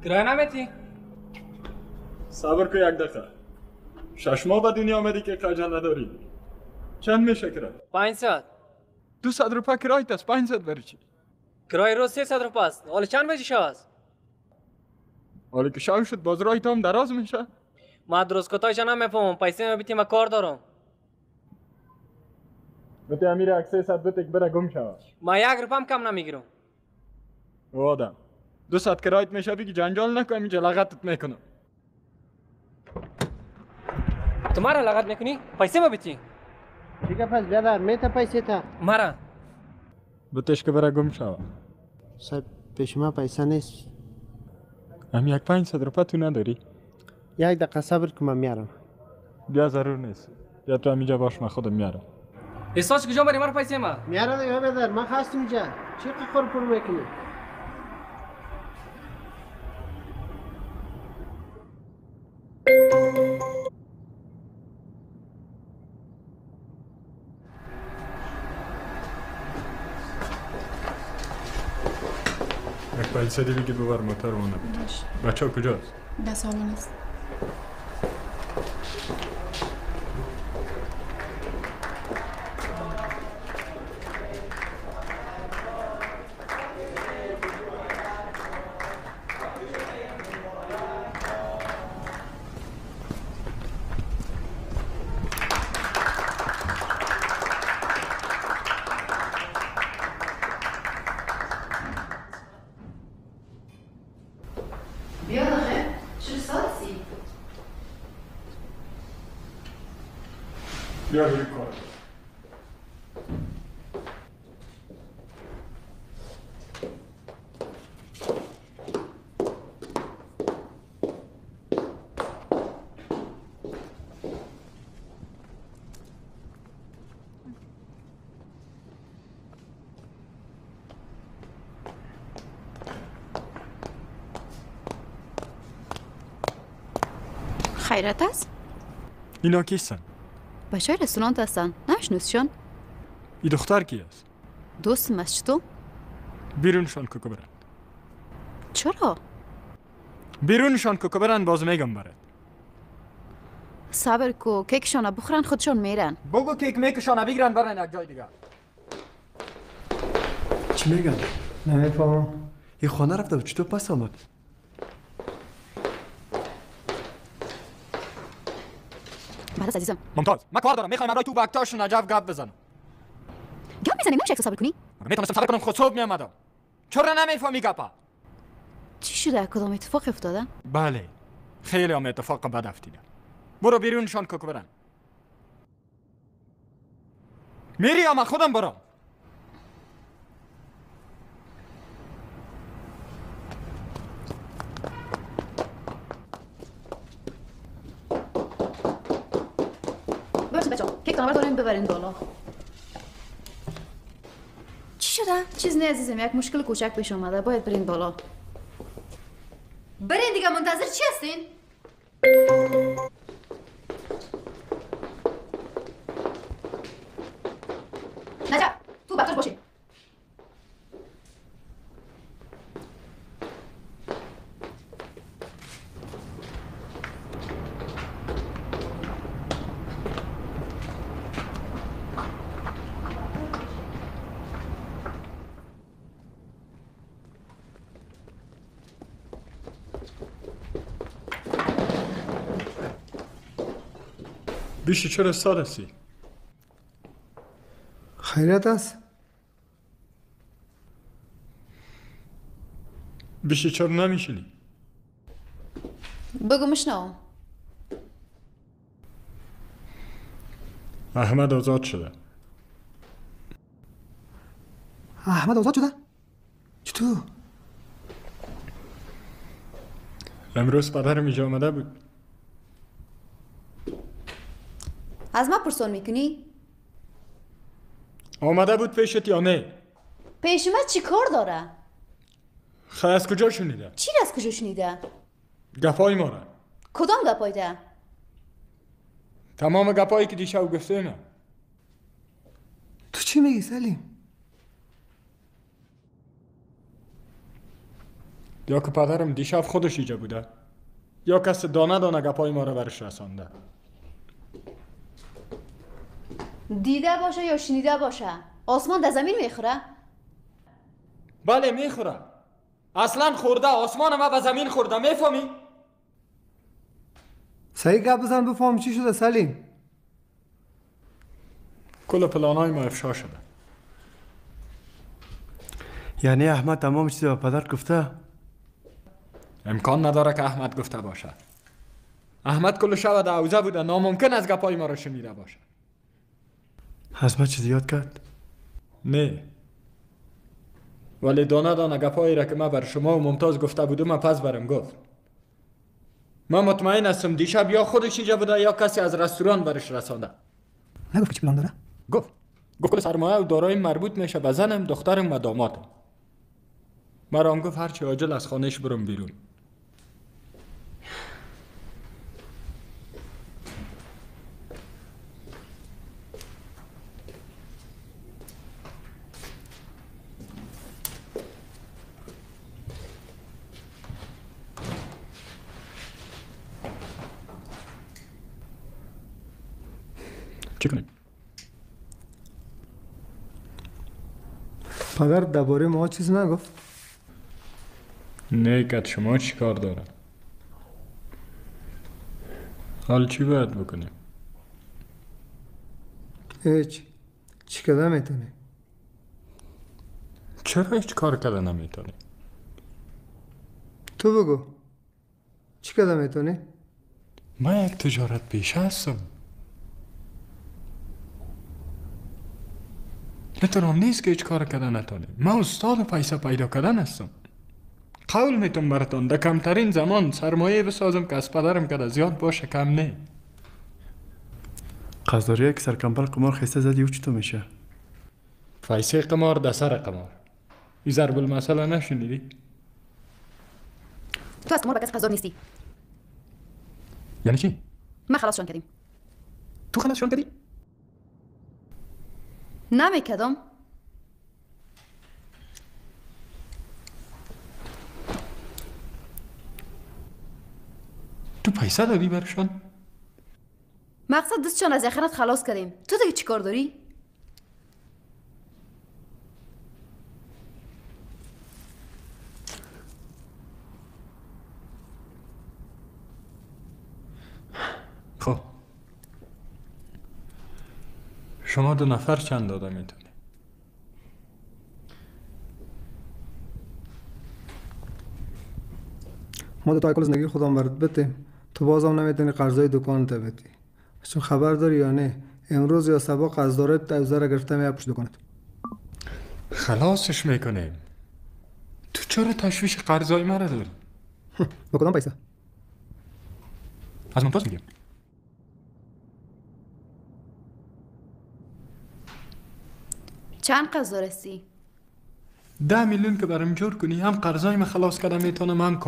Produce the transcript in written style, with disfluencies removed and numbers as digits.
کرایه نمیتی؟ صبر کن یک دقیقه. 6 ماه به دنیا آمدی که خجل نداری. چند میشه کرایه؟ 500. 200 روپه کرایه است. 500 برای چی؟ کرایه روز 300 روپه است. حالا چند میشه شو است؟ حالا که شب شد باز راه هم دراز میشه. ما درست کتایش نمیفهمم. پیسه میبیتی ما کار دارم. بته امیر یک 300 بده که بره گم شود. ما 1 روپه هم کم نمیگیرم. او آدم 200 کرایت میشه بگی جنجال نکن اینجا لغتت میکنم. تو مرا لغت میکنی؟ پیسه میبیتی؟ دیگه پس بیادر میته پیسه تا مرا بتش که بره گم شود. صاحب پیش ما پیسه نیست. هم یک 500 روپه تو نداری؟ یک دقیقه صبر که من میارم. بیا ضرور نیست. بیا تو همینجا باش من خودم میارم. احساس کجا بری مرا پیسه ما؟ میارم دیگه بیادر من خواستم اینجا چی قفر پر میکنی؟ یک پیسه دیگه که ببر موتور مونه. بچه ها کجاست؟ در سالن است. بیا آخه چرا ساعتی؟ بیا روی کار. خیرت است؟ اینا کیستن؟ بچه رستوران هستن. نشناسیشان؟ این دختر کی است؟ دوستم است. چطور؟ بیرونشان کوکو برند. چرا؟ بیرونشان کوکو برند باز میگم برد. صبر کو کیکشان بخورن خودشان میرن. بگو کیک میکشان بگیرن برن یک جای دیگه. چی میگن؟ نمیفهمم. این خانه رفته و چطور پس آمد؟ بعد از عزیزم ممتاز. من کار دارم. میخوایم برای تو بکتاشون عجب گپ بزنم. گپ میزنی نمیشه صبر کنی؟ میتونستم صبر کنم خود صبح میامدم. چرا نمیفهمی گپا؟ چی شده؟ کدام اتفاق افتاده؟ بله. خیلی هم اتفاق بد افتیده. برو بیرونشان کوکو برن. میری یا من خودم برم؟ ببخشید بچه‌ها کیک تنور داریم ببرین بالا. چی شده؟ چیز نه عزیزم یک مشکل کوچک پیش اومده باید برین بالا. برین دیگه منتظر چی هستین؟ نجف تو بکتاش باشین. بیشی چرا سال هستی؟ خیرت است؟ بیشی چرا نمیشینی؟ بگو مشنو. احمد آزاد شده. احمد آزاد شده؟ چطور؟ امروز پدرم اینجا آمده بود. از ما پرسون میکنی؟ آمده بود پیشت یا نه؟ پیش من چی کار داره؟ خیلی از کجا شنیده؟ چی از کجا شنیده؟ گپای ما را. کدام گپای ده؟ تمام گپایی که دیشب گفته نه. تو چی میگی سلیم؟ یا که پدرم دیشب خودش اینجا بوده یا کسی دانه دانه گپای ما رو برش رسانده. دیده باشه یا شنیده باشه آسمان در زمین میخوره؟ بله میخوره. اصلا خورده، آسمان ما به زمین خورده، میفهمی؟ صحیح گپ بزن بفهم چی شده سلیم. کل پلانای ما افشا شده. یعنی احمد تمام چیز به پدر گفته؟ امکان نداره که احمد گفته باشه. احمد کل شب در حوزه بوده، ناممکن از گپای ما رو شنیده باشه. از ما چیزی یاد کرد؟ نه، ولی دانه دانه گپایی را که من بر شما و ممتاز گفته بودم پس برم گفت. من مطمئن هستم دیشب یا خودش اینجا بوده یا کسی از رستوران برش رسانده. نگفت چی پلان داره؟ گفت کل سرمایه و دارایی مربوط میشه به زنم، دخترم و دامادم. مرا هم گفت هرچی عاجل از خانهش برم بیرون. چی کنیم؟ پدر درباره ما چیزی نگفت؟ نیکت شما چی کار داره؟ حال چی باید بکنیم؟ هیچ. چی کده میتونی؟ چرا هیچ کار کرده نمیتونی؟ تو بگو چی کده میتونی؟ من یک تجارت پیشه هستم. نتونم نیست که هیچ کار کرده نتونیم. من استاد پیسه پیدا کردن هستم. قول میتونم براتون در کمترین زمان سرمایه بسازم که از پدرم کرده زیاد باشه کم نه. قصداریه که سرکمپل قمار خیسته زدی او چطور میشه؟ پیسه قمار در سر قمار. این ضرب المثل نشنیدی؟ تو از قمار به کسی قصدار نیستی. یعنی چی؟ ما خلاصشون کردیم. تو خلاصشون کردی؟ نمیکردم. تو پیسه دادی برشان؟ مقصد دستشان از یخنت خلاص کردیم. تو دیگه چی کار داری؟ خب شما 2 نفر چند داده میتونی؟ ما تا کل زندگی خودم برات بتیم. تو بازم نمیتونی قرضای دکان تا بدی. چون خبر داری یا نه امروز یا صبح قرضدار تا را گرفته میاد پشت دکانت. خلاصش میکنیم. تو چرا تشویش قرضای مرا داری؟ با کدام پیسه؟ از ممتاز میگم. چند قرض دارستی؟ 10 میلیون که برام جور کنی هم قرضای من خلاص کردم میتونم هم